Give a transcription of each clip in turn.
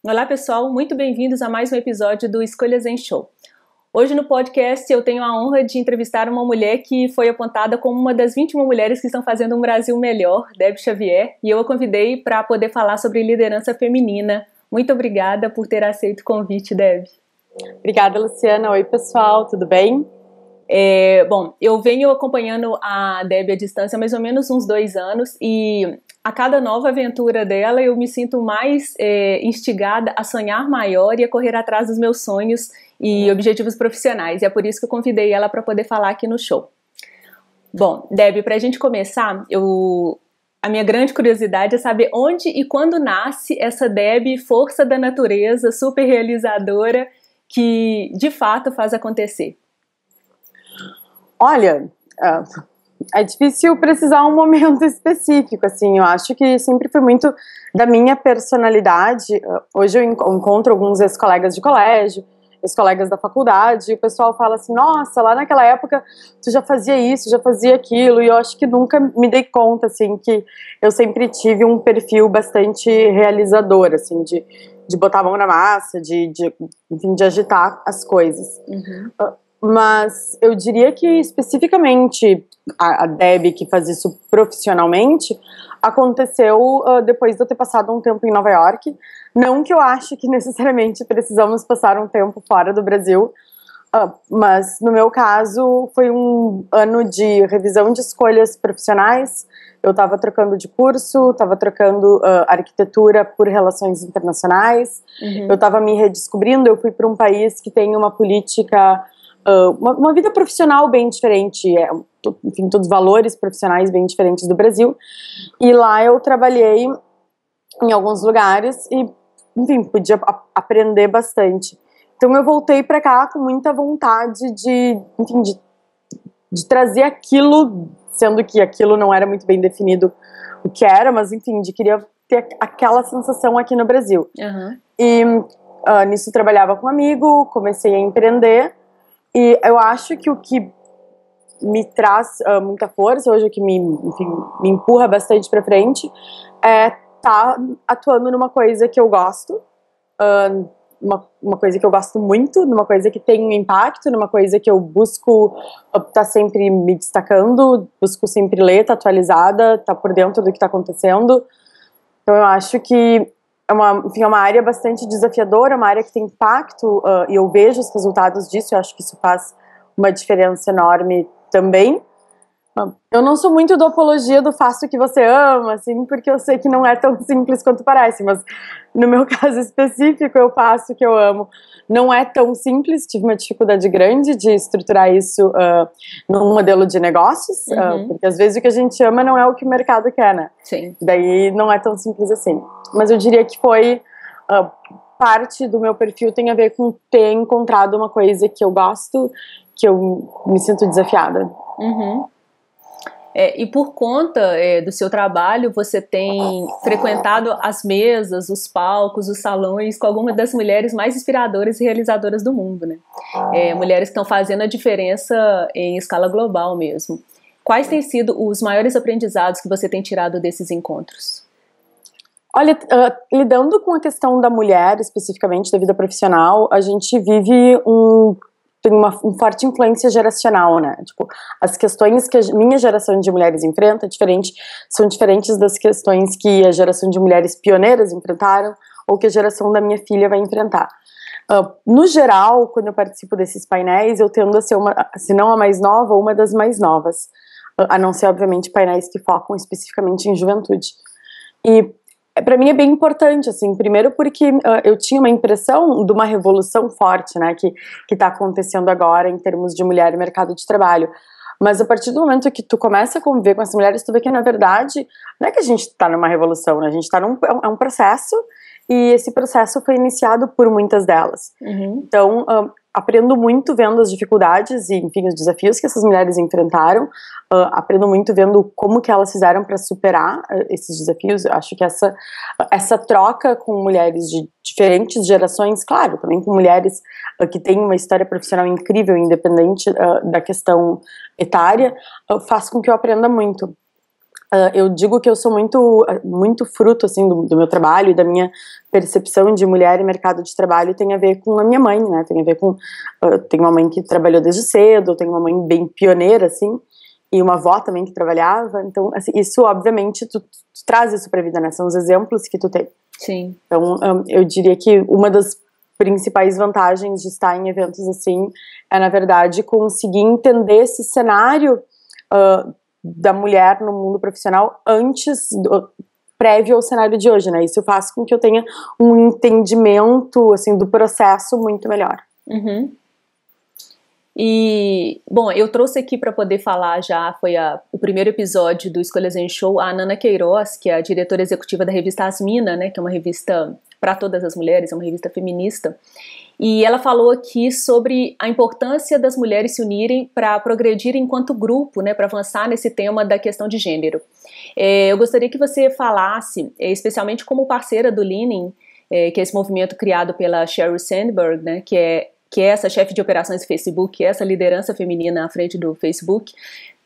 Olá pessoal, muito bem-vindos a mais um episódio do Escolhas em Show. Hoje no podcast eu tenho a honra de entrevistar uma mulher que foi apontada como uma das 21 mulheres que estão fazendo um Brasil melhor, Debbie Xavier, e eu a convidei para poder falar sobre liderança feminina. Muito obrigada por ter aceito o convite, Debbie. Obrigada, Luciana. Oi pessoal, tudo bem? Bom, eu venho acompanhando a Debbie à distância há mais ou menos uns 2 anos e a cada nova aventura dela eu me sinto mais instigada a sonhar maior e a correr atrás dos meus sonhos e objetivos profissionais. E é por isso que eu convidei ela para poder falar aqui no show. Bom, Debbie, para a gente começar, a minha grande curiosidade é saber onde e quando nasce essa Debbie, força da natureza, super realizadora, que de fato faz acontecer. Olha, é difícil precisar um momento específico, assim, eu acho que sempre foi muito da minha personalidade. Hoje eu encontro alguns ex-colegas de colégio, ex-colegas da faculdade, e o pessoal fala assim, nossa, lá naquela época tu já fazia isso, já fazia aquilo, e eu acho que nunca me dei conta, assim, que eu sempre tive um perfil bastante realizador, assim, de botar a mão na massa, enfim, de agitar as coisas. Uhum. Mas eu diria que especificamente a Debbie que faz isso profissionalmente aconteceu depois de eu ter passado um tempo em Nova York. Não que eu ache que necessariamente precisamos passar um tempo fora do Brasil, mas no meu caso foi um ano de revisão de escolhas profissionais. Eu estava trocando de curso, estava trocando arquitetura por relações internacionais. Uhum. Eu estava me redescobrindo. Eu fui para um país que tem uma política, uma vida profissional bem diferente, enfim, todos os valores profissionais bem diferentes do Brasil. E lá eu trabalhei em alguns lugares e, enfim, podia aprender bastante. Então eu voltei para cá com muita vontade enfim, de trazer aquilo, sendo que aquilo não era muito bem definido o que era, mas enfim, queria ter aquela sensação aqui no Brasil. Uhum. E nisso trabalhava com um amigo, comecei a empreender, e eu acho que o que me traz muita força hoje, o que me empurra bastante para frente, é estar atuando numa coisa que eu gosto, uma coisa que eu gosto muito, numa coisa que tem um impacto, numa coisa que eu busco estar sempre me destacando, busco sempre ler, estar atualizada, estar por dentro do que está acontecendo. Então eu acho que é uma área bastante desafiadora, uma área que tem impacto, e eu vejo os resultados disso. Eu acho que isso faz uma diferença enorme também. Eu não sou muito da apologia do faça o que você ama, assim, porque eu sei que não é tão simples quanto parece, mas no meu caso específico eu faço o que eu amo. Não é tão simples, tive uma dificuldade grande de estruturar isso num modelo de negócios, porque às vezes o que a gente ama não é o que o mercado quer, né? Sim. Daí não é tão simples assim. Mas eu diria que foi parte do meu perfil tem a ver com ter encontrado uma coisa que eu gosto, que eu me sinto desafiada. Uhum. E por conta do seu trabalho, você tem frequentado as mesas, os palcos, os salões com algumas das mulheres mais inspiradoras e realizadoras do mundo, né? Mulheres que estão fazendo a diferença em escala global mesmo. Quais têm sido os maiores aprendizados que você tem tirado desses encontros? Olha, lidando com a questão da mulher, especificamente da vida profissional, a gente vive tem uma forte influência geracional, né? Tipo, as questões que a minha geração de mulheres enfrenta são diferentes das questões que a geração de mulheres pioneiras enfrentaram ou que a geração da minha filha vai enfrentar. No geral, quando eu participo desses painéis, eu tendo a ser se não a mais nova, uma das mais novas, a não ser, obviamente, painéis que focam especificamente em juventude. E para mim é bem importante, assim, primeiro porque eu tinha uma impressão de uma revolução forte, né, que está acontecendo agora em termos de mulher e mercado de trabalho. Mas a partir do momento que tu começa a conviver com essas mulheres, tu vê que, na verdade, não é que a gente está numa revolução, né, a gente está é um processo, e esse processo foi iniciado por muitas delas. Uhum. Então, aprendo muito vendo as dificuldades e, enfim, os desafios que essas mulheres enfrentaram. Aprendo muito vendo como que elas fizeram para superar esses desafios. Eu acho que essa troca com mulheres de diferentes gerações, claro, também com mulheres que têm uma história profissional incrível, independente da questão etária, faz com que eu aprenda muito. Eu digo que eu sou muito fruto, assim, do meu trabalho e da minha percepção de mulher e mercado de trabalho. Tem a ver com a minha mãe, né, tem a ver com, tenho uma mãe que trabalhou desde cedo, tenho uma mãe bem pioneira, assim, e uma avó também que trabalhava, então, assim, isso, obviamente, tu traz isso pra vida, né, são os exemplos que tu tem. Sim. Então, eu diria que uma das principais vantagens de estar em eventos assim é, na verdade, conseguir entender esse cenário da mulher no mundo profissional prévio ao cenário de hoje, né? Isso faz com que eu tenha um entendimento, assim, do processo muito melhor. Uhum. E, bom, eu trouxe aqui para poder falar já, foi o primeiro episódio do Escolhas em Show, a Nana Queiroz, que é a diretora executiva da revista Asmina, né, que é uma revista para todas as mulheres, é uma revista feminista. E ela falou aqui sobre a importância das mulheres se unirem para progredir enquanto grupo, né, para avançar nesse tema da questão de gênero. Eu gostaria que você falasse, especialmente como parceira do Leaning, que é esse movimento criado pela Sheryl Sandberg, né, que é essa chefe de operações do Facebook, que é essa liderança feminina à frente do Facebook,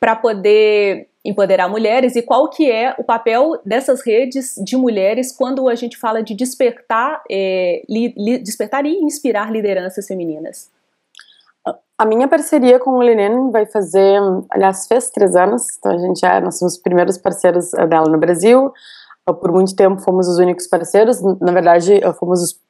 para poder empoderar mulheres, e qual que é o papel dessas redes de mulheres quando a gente fala de despertar e inspirar lideranças femininas. A minha parceria com o Leaning vai fazer, aliás, fez 3 anos, então nós somos os primeiros parceiros dela no Brasil. Por muito tempo fomos os únicos parceiros, na verdade fomos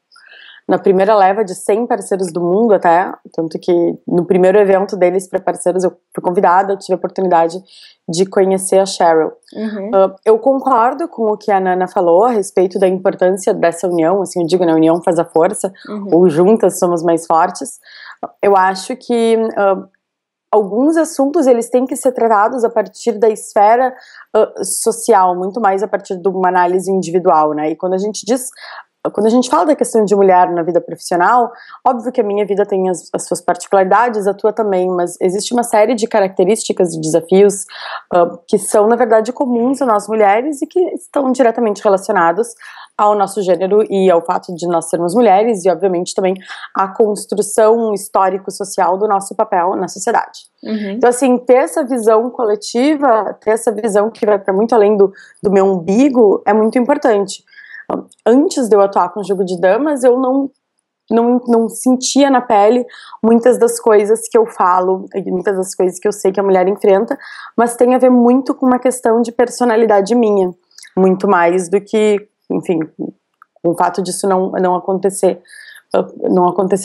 na primeira leva de 100 parceiros do mundo até, tanto que no primeiro evento deles para parceiros eu fui convidada, eu tive a oportunidade de conhecer a Sheryl. Uhum. Eu concordo com o que a Nana falou a respeito da importância dessa união, assim, eu digo, né, a união faz a força, ou juntas somos mais fortes. Eu acho que alguns assuntos eles têm que ser tratados a partir da esfera social, muito mais a partir de uma análise individual, né, e quando a gente fala da questão de mulher na vida profissional, óbvio que a minha vida tem as suas particularidades, a tua também, mas existe uma série de características e desafios que são, na verdade, comuns a nós mulheres e que estão diretamente relacionados ao nosso gênero e ao fato de nós sermos mulheres e, obviamente, também à construção histórico-social do nosso papel na sociedade. Uhum. Então, assim, ter essa visão coletiva, ter essa visão que vai para muito além do meu umbigo é muito importante. Antes de eu atuar com o jogo de damas, eu não sentia na pele muitas das coisas que eu falo, muitas das coisas que eu sei que a mulher enfrenta, mas tem a ver muito com uma questão de personalidade minha, muito mais do que, enfim, com o fato disso não acontecer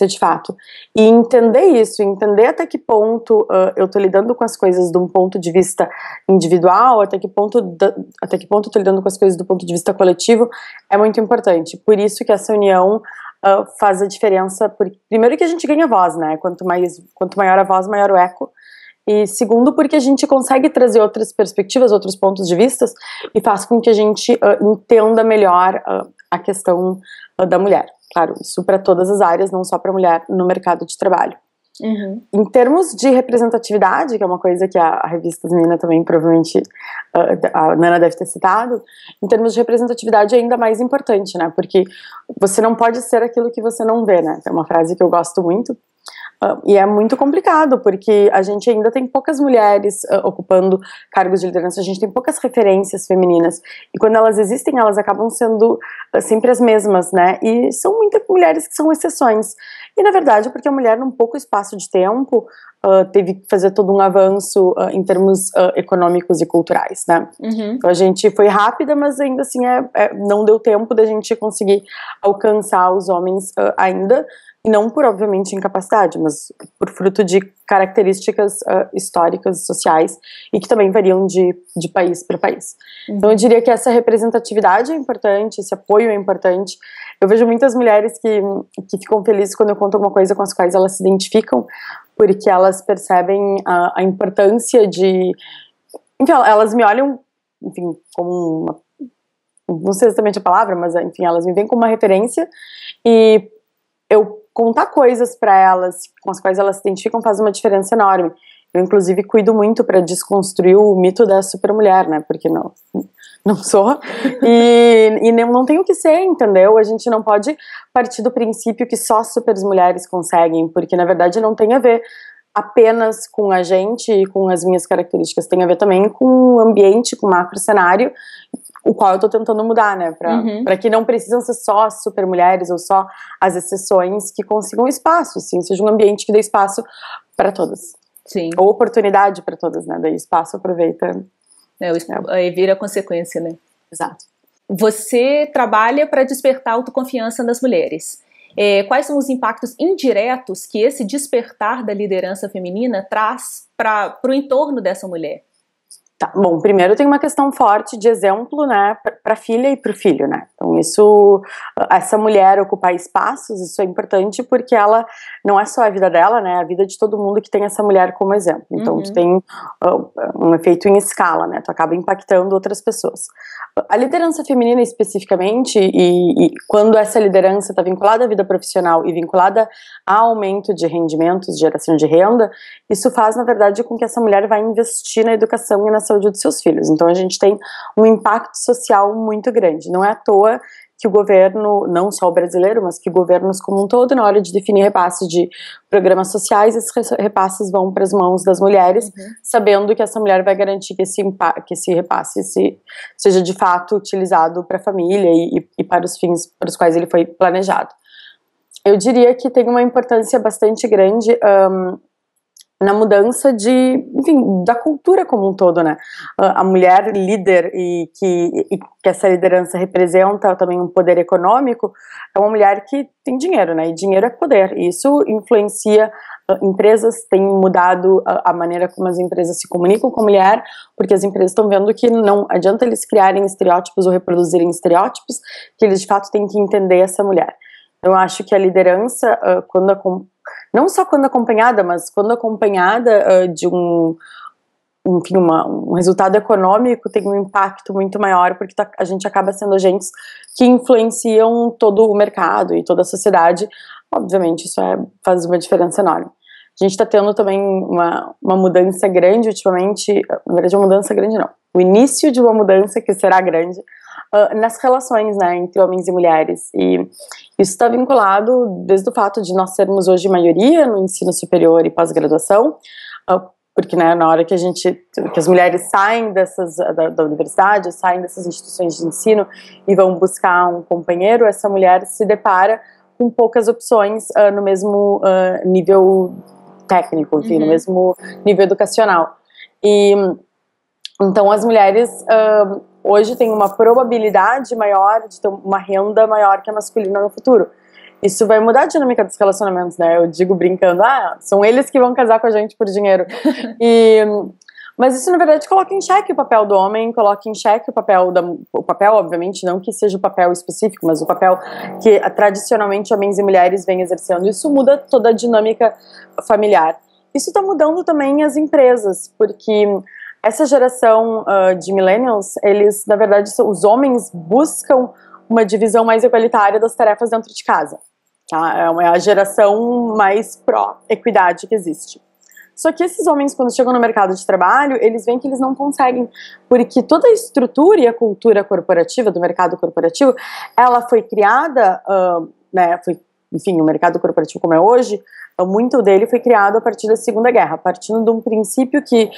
de fato. E entender isso, entender até que ponto eu tô lidando com as coisas de um ponto de vista individual, até que ponto eu tô lidando com as coisas do ponto de vista coletivo, é muito importante. Por isso que essa união faz a diferença, primeiro que a gente ganha voz, né, quanto maior a voz, maior o eco, e segundo porque a gente consegue trazer outras perspectivas, outros pontos de vista, e faz com que a gente entenda melhor a questão da mulher. Claro, isso para todas as áreas, não só para mulher no mercado de trabalho. Uhum. Em termos de representatividade, que é uma coisa que a revista Asmina também provavelmente a Nana deve ter citado, em termos de representatividade é ainda mais importante, né? Porque você não pode ser aquilo que você não vê, né? É uma frase que eu gosto muito. E é muito complicado, porque a gente ainda tem poucas mulheres ocupando cargos de liderança, a gente tem poucas referências femininas, e quando elas existem, elas acabam sendo sempre as mesmas, né, e são muitas mulheres que são exceções, e na verdade, porque a mulher num pouco espaço de tempo, teve que fazer todo um avanço em termos econômicos e culturais, né. Uhum. Então a gente foi rápida, mas ainda assim não deu tempo da gente conseguir alcançar os homens ainda, e não por, obviamente, incapacidade, mas por fruto de características históricas, sociais, e que também variam de país para país. Uhum. Então eu diria que essa representatividade é importante, esse apoio é importante. Eu vejo muitas mulheres que ficam felizes quando eu conto alguma coisa com as quais elas se identificam, porque elas percebem a importância de... Enfim, elas me olham, enfim, como uma... Não sei exatamente a palavra, mas, enfim, elas me veem como uma referência, e eu contar coisas para elas com as quais elas se identificam faz uma diferença enorme. Eu, inclusive, cuido muito para desconstruir o mito da supermulher, né? Porque não sou. E não tem o que ser, entendeu? A gente não pode partir do princípio que só supermulheres conseguem, porque, na verdade, não tem a ver apenas com a gente e com as minhas características, tem a ver também com o ambiente, com o macro cenário, o qual eu tô tentando mudar, né, pra que não precisam ser só as super mulheres ou só as exceções que consigam espaço, assim, seja um ambiente que dê espaço para todas. Sim. Ou oportunidade para todas, né, daí espaço aproveita. Aí vira consequência, né. Exato. Você trabalha para despertar a autoconfiança nas mulheres. Quais são os impactos indiretos que esse despertar da liderança feminina traz para o entorno dessa mulher? Tá, bom, primeiro tem uma questão forte de exemplo, né, para a filha e para o filho, né, então isso, essa mulher ocupar espaços, isso é importante porque ela, não é só a vida dela, né, a vida de todo mundo que tem essa mulher como exemplo, então tu tem um efeito em escala, né, tu acaba impactando outras pessoas. A liderança feminina especificamente, e quando essa liderança está vinculada à vida profissional e vinculada a aumento de rendimentos, geração de renda, isso faz, na verdade, com que essa mulher vai investir na educação e na saúde dos seus filhos. Então a gente tem um impacto social muito grande. Não é à toa que o governo, não só o brasileiro, mas que governos como um todo, na hora de definir repasses de programas sociais, esses repasses vão para as mãos das mulheres, sabendo que essa mulher vai garantir que esse repasse seja de fato utilizado para a família e para os fins para os quais ele foi planejado. Eu diria que tem uma importância bastante grande na mudança enfim, da cultura como um todo, né? A mulher líder e que essa liderança representa também um poder econômico, é uma mulher que tem dinheiro, né? E dinheiro é poder. E isso influencia empresas, tem mudado a maneira como as empresas se comunicam com a mulher, porque as empresas estão vendo que não adianta eles criarem estereótipos ou reproduzirem estereótipos, que eles de fato têm que entender essa mulher. Eu acho que a liderança, não só quando acompanhada, mas quando acompanhada de um resultado econômico, tem um impacto muito maior, porque a gente acaba sendo agentes que influenciam todo o mercado e toda a sociedade. Obviamente, isso faz uma diferença enorme. A gente está tendo também uma mudança grande ultimamente, na verdade uma mudança grande não, o início de uma mudança que será grande, nas relações, né, entre homens e mulheres, e isso está vinculado desde o fato de nós sermos hoje maioria no ensino superior e pós-graduação, porque, né, na hora que as mulheres saem da universidade, saem dessas instituições de ensino e vão buscar um companheiro, essa mulher se depara com poucas opções no mesmo nível técnico, enfim, no mesmo nível educacional. E então as mulheres hoje têm uma probabilidade maior de ter uma renda maior que a masculina no futuro. Isso vai mudar a dinâmica dos relacionamentos, né? Eu digo brincando, são eles que vão casar com a gente por dinheiro. Mas isso, na verdade, coloca em xeque o papel do homem, coloca em xeque o papel, obviamente, não que seja o papel específico, mas o papel que tradicionalmente homens e mulheres vêm exercendo. Isso muda toda a dinâmica familiar. Isso está mudando também as empresas, porque essa geração de millennials, eles, na verdade, os homens buscam uma divisão mais igualitária das tarefas dentro de casa. Tá? É a geração mais pró-equidade que existe. Só que esses homens, quando chegam no mercado de trabalho, eles veem que eles não conseguem, porque toda a estrutura e a cultura corporativa, do mercado corporativo, ela foi criada, enfim, o mercado corporativo como é hoje, muito dele foi criado a partir da Segunda Guerra, partindo de um princípio que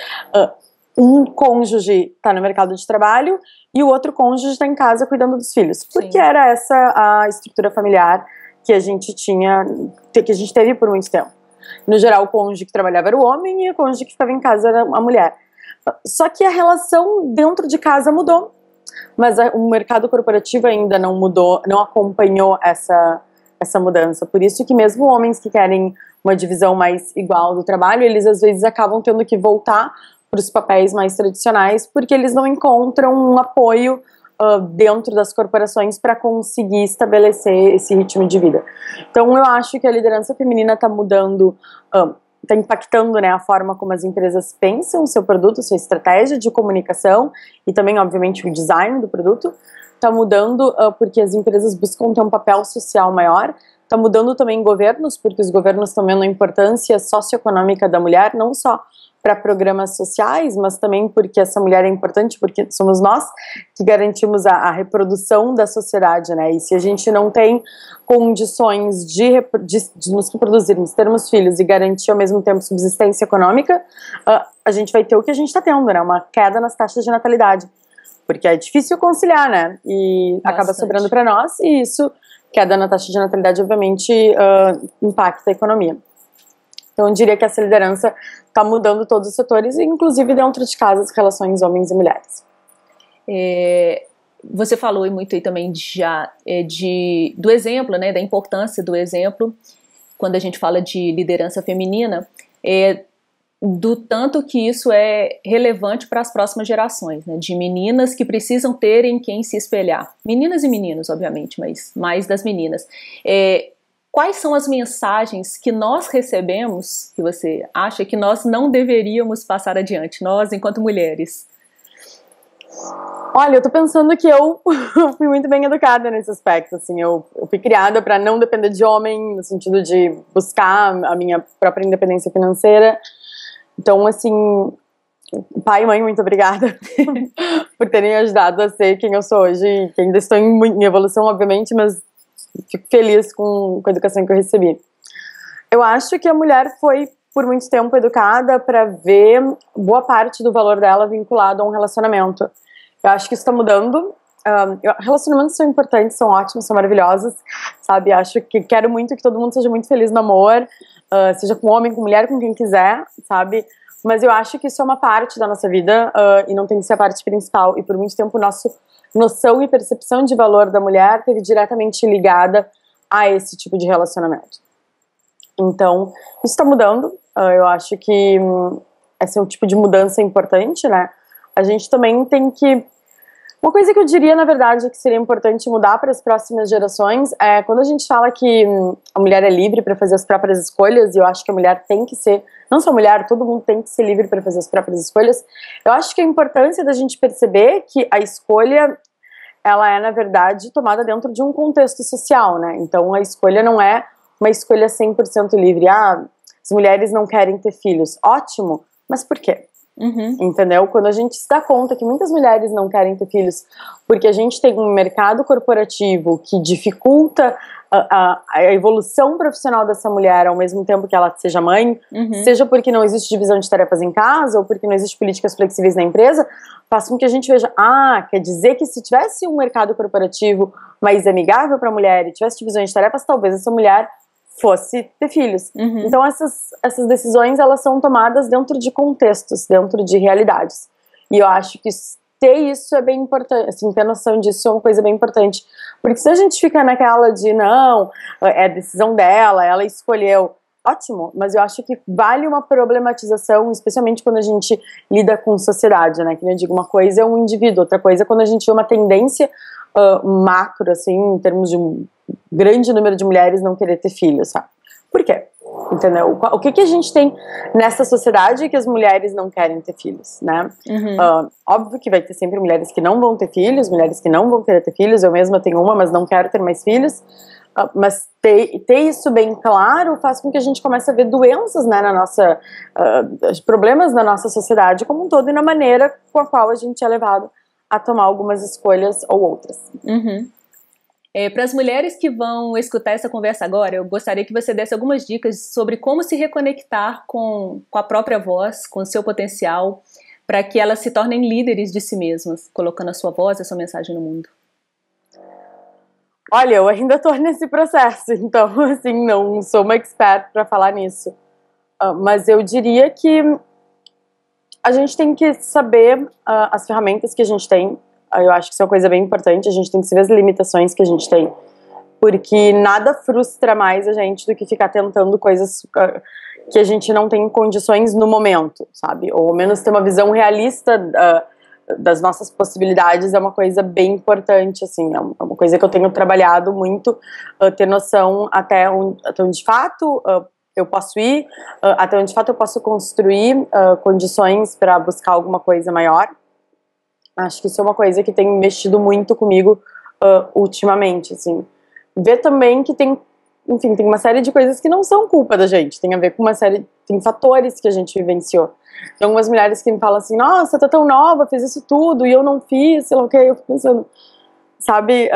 um cônjuge está no mercado de trabalho e o outro cônjuge está em casa cuidando dos filhos. Porque era essa a estrutura familiar que a gente teve por muito tempo. No geral, o cônjuge que trabalhava era o homem e o cônjuge que ficava em casa era a mulher. Só que a relação dentro de casa mudou, mas o mercado corporativo ainda não mudou, não acompanhou essa mudança. Por isso que mesmo homens que querem uma divisão mais igual do trabalho, eles às vezes acabam tendo que voltar para os papéis mais tradicionais, porque eles não encontram um apoio dentro das corporações para conseguir estabelecer esse ritmo de vida. Então eu acho que a liderança feminina está mudando, está impactando, né, a forma como as empresas pensam o seu produto, sua estratégia de comunicação e também, obviamente, o design do produto. Está mudando porque as empresas buscam ter um papel social maior. Está mudando também governos, porque os governos estão vendo a importância socioeconômica da mulher, não só para programas sociais, mas também porque essa mulher é importante, porque somos nós que garantimos a reprodução da sociedade, né? E se a gente não tem condições de nos reproduzirmos, termos filhos e garantir ao mesmo tempo subsistência econômica, a gente vai ter o que a gente está tendo, né? Uma queda nas taxas de natalidade, porque é difícil conciliar, né? E acaba sobrando para nós, e isso, queda na taxa de natalidade, obviamente, impacta a economia. Então, eu diria que essa liderança está mudando todos os setores, inclusive dentro de casa, as relações homens e mulheres. Você falou muito aí também do exemplo, né, da importância do exemplo, quando a gente fala de liderança feminina, do tanto que isso é relevante para as próximas gerações, né, de meninas que precisam ter em quem se espelhar. Meninas e meninos, obviamente, mas mais das meninas. Quais são as mensagens que nós recebemos, que você acha que nós não deveríamos passar adiante, nós enquanto mulheres? Olha, eu tô pensando que eu fui muito bem educada nesse aspecto, assim, eu fui criada para não depender de homem, no sentido de buscar a minha própria independência financeira. Então, assim, pai e mãe, muito obrigada por terem ajudado a ser quem eu sou hoje, que ainda estou em evolução, obviamente, mas fico feliz com a educação que eu recebi. Eu acho que a mulher foi, por muito tempo, educada para ver boa parte do valor dela vinculado a um relacionamento. Eu acho que isso está mudando. Relacionamentos são importantes, são ótimos, são maravilhosos, sabe? Acho que quero muito que todo mundo seja muito feliz no amor, seja com homem, com mulher, com quem quiser, sabe? Mas eu acho que isso é uma parte da nossa vida e não tem que ser a parte principal. E por muito tempo, nossa noção e percepção de valor da mulher esteve diretamente ligada a esse tipo de relacionamento. Então, isso está mudando. Eu acho que esse é um tipo de mudança importante, né? A gente também tem que... Uma coisa que eu diria, na verdade, que seria importante mudar para as próximas gerações é quando a gente fala que a mulher é livre para fazer as próprias escolhas, e eu acho que a mulher tem que ser, não só a mulher, todo mundo tem que ser livre para fazer as próprias escolhas. Eu acho que a importância da gente perceber que a escolha, ela é, na verdade, tomada dentro de um contexto social, né? Então, a escolha não é uma escolha 100% livre. As mulheres não querem ter filhos. Ótimo, mas por quê? Entendeu? Quando a gente se dá conta que muitas mulheres não querem ter filhos porque a gente tem um mercado corporativo que dificulta a evolução profissional dessa mulher ao mesmo tempo que ela seja mãe, seja porque não existe divisão de tarefas em casa ou porque não existe políticas flexíveis na empresa, faz com que a gente veja, quer dizer que se tivesse um mercado corporativo mais amigável para a mulher e tivesse divisão de tarefas, talvez essa mulher fosse ter filhos. Então essas decisões, elas são tomadas dentro de contextos, dentro de realidades. E eu acho que ter isso é bem importante, assim, ter noção disso é uma coisa bem importante. Porque se a gente fica naquela de, não, é decisão dela, ela escolheu, ótimo, mas eu acho que vale uma problematização, especialmente quando a gente lida com sociedade, né? Que eu digo, uma coisa é um indivíduo, outra coisa é quando a gente vê uma tendência macro, assim, em termos de um grande número de mulheres não querer ter filhos, sabe? Por quê? Entendeu? O que a gente tem nessa sociedade que as mulheres não querem ter filhos, né? Óbvio que vai ter sempre mulheres que não vão ter filhos, mulheres que não vão querer ter filhos, eu mesma tenho uma, mas não quero ter mais filhos, mas ter isso bem claro faz com que a gente comece a ver doenças, né, na nossa, problemas na nossa sociedade como um todo e na maneira com a qual a gente é levado a tomar algumas escolhas ou outras. Para as mulheres que vão escutar essa conversa agora, eu gostaria que você desse algumas dicas sobre como se reconectar com a própria voz, com o seu potencial, para que elas se tornem líderes de si mesmas, colocando a sua voz e a sua mensagem no mundo. Olha, eu ainda estou nesse processo, então, assim, não sou uma expert para falar nisso. Mas eu diria que a gente tem que saber as ferramentas que a gente tem. Eu acho que isso é uma coisa bem importante, a gente tem que saber as limitações que a gente tem, porque nada frustra mais a gente do que ficar tentando coisas que a gente não tem condições no momento, sabe? Ou ao menos ter uma visão realista das nossas possibilidades é uma coisa bem importante, assim, é uma coisa que eu tenho trabalhado muito, ter noção até onde de fato eu posso ir, até onde de fato eu posso construir condições para buscar alguma coisa maior. Acho que isso é uma coisa que tem mexido muito comigo ultimamente, assim. Ver também que tem uma série de coisas que não são culpa da gente, tem tem fatores que a gente vivenciou. Tem algumas mulheres que me falam assim, nossa, tá tão nova, fez isso tudo, e eu não fiz, sei lá o que, eu fico pensando, sabe,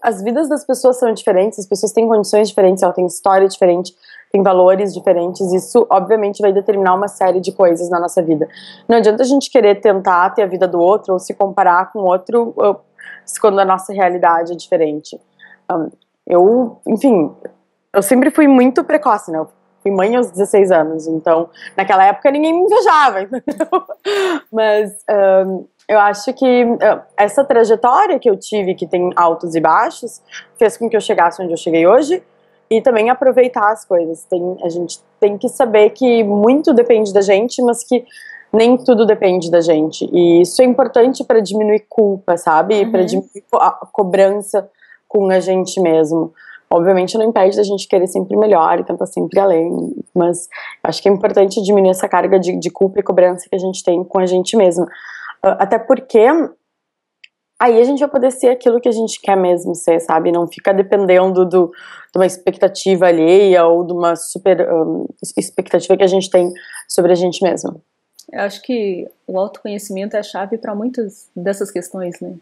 as vidas das pessoas são diferentes, as pessoas têm condições diferentes, elas têm história diferente, têm valores diferentes, isso obviamente vai determinar uma série de coisas na nossa vida. Não adianta a gente querer tentar ter a vida do outro ou se comparar com o outro quando a nossa realidade é diferente. Enfim, eu sempre fui muito precoce, né? Eu fui mãe aos 16 anos, então naquela época ninguém me invejava, entendeu? Mas eu acho que essa trajetória que eu tive, que tem altos e baixos, fez com que eu chegasse onde eu cheguei hoje e também aproveitar as coisas. A gente tem que saber que muito depende da gente, mas que nem tudo depende da gente. E isso é importante para diminuir culpa, sabe? Para diminuir a cobrança com a gente mesmo. Obviamente não impede da gente querer sempre melhor e tentar sempre além, mas acho que é importante diminuir essa carga de culpa e cobrança que a gente tem com a gente mesmo. Até porque aí a gente vai poder ser aquilo que a gente quer mesmo ser, sabe? Não fica dependendo de uma expectativa alheia ou de uma super expectativa que a gente tem sobre a gente mesmo. Eu acho que o autoconhecimento é a chave para muitas dessas questões, né?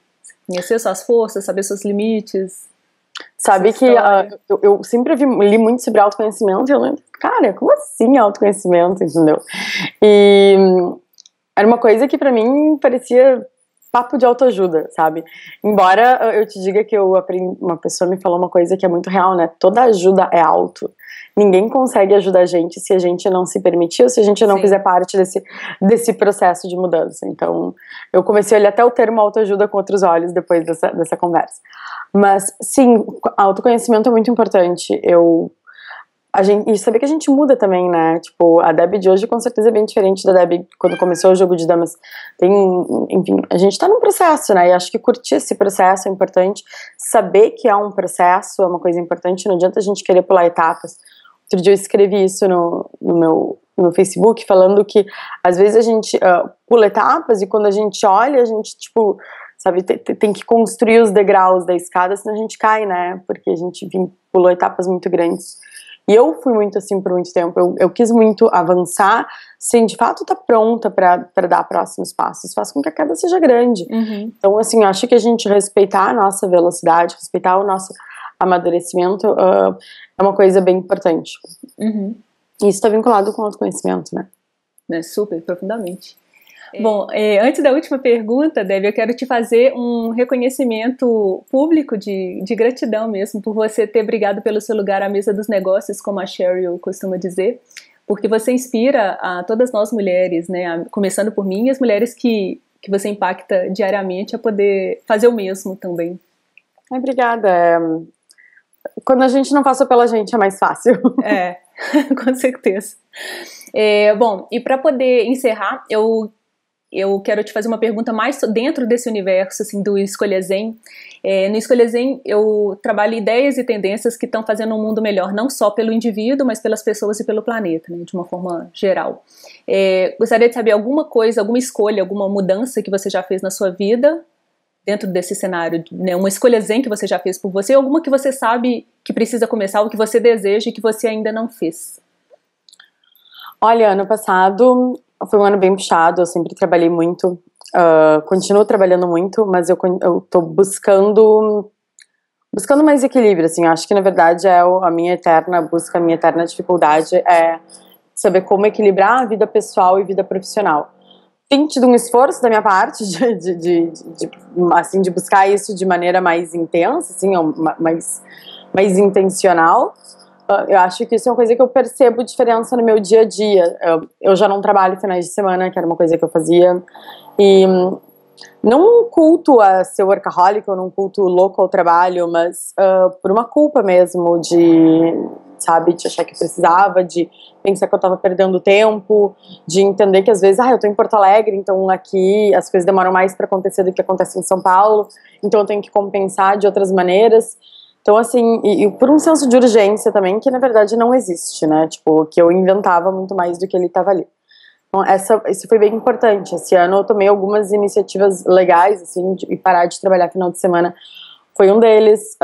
Conhecer suas forças, saber seus limites. Sabe que eu sempre li muito sobre autoconhecimento e eu lembro, cara, como assim autoconhecimento, entendeu? E era uma coisa que pra mim parecia papo de autoajuda, sabe? Embora eu te diga que eu aprendi, uma pessoa me falou uma coisa que é muito real, né? Toda ajuda é auto. Ninguém consegue ajudar a gente se a gente não se permitir ou se a gente não fizer parte desse processo de mudança. Então, eu comecei a olhar até o termo autoajuda com outros olhos depois dessa conversa. Mas, sim, autoconhecimento é muito importante. E saber que a gente muda também, né? Tipo, a Debbie de hoje com certeza é bem diferente da Debbie quando começou o jogo de damas. Enfim, a gente tá num processo, né? E acho que curtir esse processo é importante. Saber que é um processo é uma coisa importante. Não adianta a gente querer pular etapas. Outro dia eu escrevi isso no meu Facebook, falando que às vezes a gente pula etapas e quando a gente olha, a gente, tipo, sabe, tem que construir os degraus da escada, senão a gente cai, né? Porque a gente pulou etapas muito grandes. E eu fui muito assim por muito tempo, eu quis muito avançar sem de fato estar pronta para dar próximos passos, faz com que a queda seja grande. Então assim, eu acho que a gente respeitar a nossa velocidade, respeitar o nosso amadurecimento é uma coisa bem importante. E isso está vinculado com o autoconhecimento, né? Super, profundamente. Bom, antes da última pergunta, Debbie, eu quero te fazer um reconhecimento público de gratidão mesmo, por você ter brigado pelo seu lugar à mesa dos negócios, como a Sheryl costuma dizer, porque você inspira a todas nós mulheres, né, começando por mim, e as mulheres que você impacta diariamente a poder fazer o mesmo também. Obrigada. Quando a gente não passa pela gente é mais fácil. Com certeza. Bom, e para poder encerrar, eu quero te fazer uma pergunta mais dentro desse universo assim, do Escolha Zen. No Escolha Zen eu trabalho ideias e tendências que estão fazendo um mundo melhor, não só pelo indivíduo, mas pelas pessoas e pelo planeta, né, de uma forma geral. Gostaria de saber alguma coisa, alguma escolha, alguma mudança que você já fez na sua vida, dentro desse cenário, né, uma escolha Zen que você já fez por você, alguma que você sabe que precisa começar, ou que você deseja e que você ainda não fez. Olha, ano passado foi um ano bem puxado, eu sempre trabalhei muito, continuo trabalhando muito, mas eu tô buscando mais equilíbrio, assim, eu acho que na verdade a minha eterna busca, a minha eterna dificuldade é saber como equilibrar a vida pessoal e vida profissional. Tem tido um esforço da minha parte de buscar isso de maneira mais intensa, assim, mais intencional. Eu acho que isso é uma coisa que eu percebo diferença no meu dia a dia. Eu já não trabalho finais de semana, que era uma coisa que eu fazia. E não culto a ser workaholic, ou não culto louco ao trabalho, mas por uma culpa mesmo de achar que precisava, de pensar que eu tava perdendo tempo, de entender que às vezes, eu tô em Porto Alegre, então aqui as coisas demoram mais pra acontecer do que acontece em São Paulo, então eu tenho que compensar de outras maneiras. Então, assim, e por um senso de urgência também, que na verdade não existe, né? Tipo, que eu inventava muito mais do que ele estava ali. Então, isso foi bem importante. Esse ano eu tomei algumas iniciativas legais, assim, e parar de trabalhar final de semana foi um deles.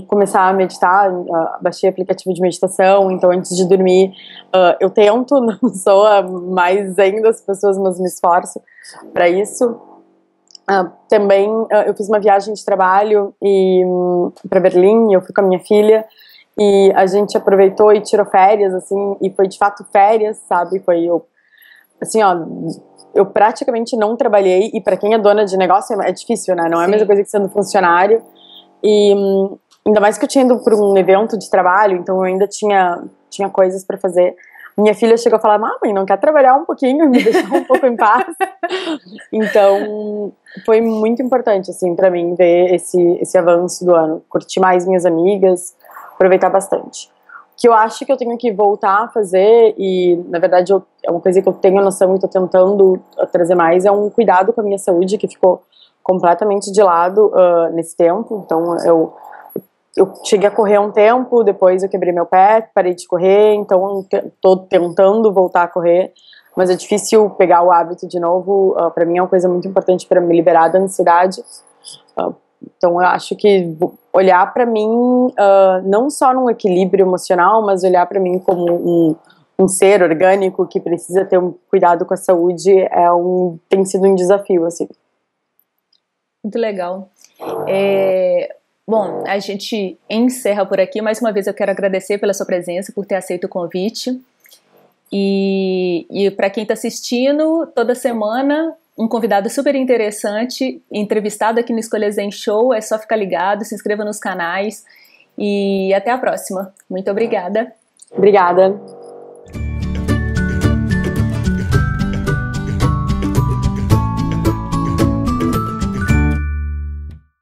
Começar a meditar, baixei aplicativo de meditação, então antes de dormir eu tento, não sou a mais zen das pessoas, mas me esforço para isso. Também eu fiz uma viagem de trabalho para Berlim, eu fui com a minha filha, e a gente aproveitou e tirou férias, assim, e foi de fato férias, sabe? Assim, ó, eu praticamente não trabalhei, e para quem é dona de negócio é difícil, né? Não é a mesma coisa que sendo funcionário. E ainda mais que eu tinha ido para um evento de trabalho, então eu ainda tinha coisas para fazer. Minha filha chegou a falar: mãe, não quer trabalhar um pouquinho, me deixar um pouco em paz? Então foi muito importante, assim, para mim ver esse avanço do ano, curtir mais minhas amigas, aproveitar bastante. O que eu acho que eu tenho que voltar a fazer, e na verdade é uma coisa que eu tenho noção e estou tentando trazer mais, é um cuidado com a minha saúde, que ficou completamente de lado nesse tempo. Então eu cheguei a correr um tempo, depois eu quebrei meu pé, parei de correr, então estou tentando voltar a correr, mas é difícil pegar o hábito de novo. Para mim é uma coisa muito importante para me liberar da ansiedade. Então eu acho que olhar para mim, não só num equilíbrio emocional, mas olhar para mim como um ser orgânico que precisa ter um cuidado com a saúde, tem sido um desafio, assim. Muito legal. Bom, a gente encerra por aqui. Mais uma vez eu quero agradecer pela sua presença, por ter aceito o convite. E para quem está assistindo, toda semana um convidado super interessante, entrevistado aqui no Escolha Zen Show. É só ficar ligado, se inscreva nos canais e até a próxima. Muito obrigada. Obrigada.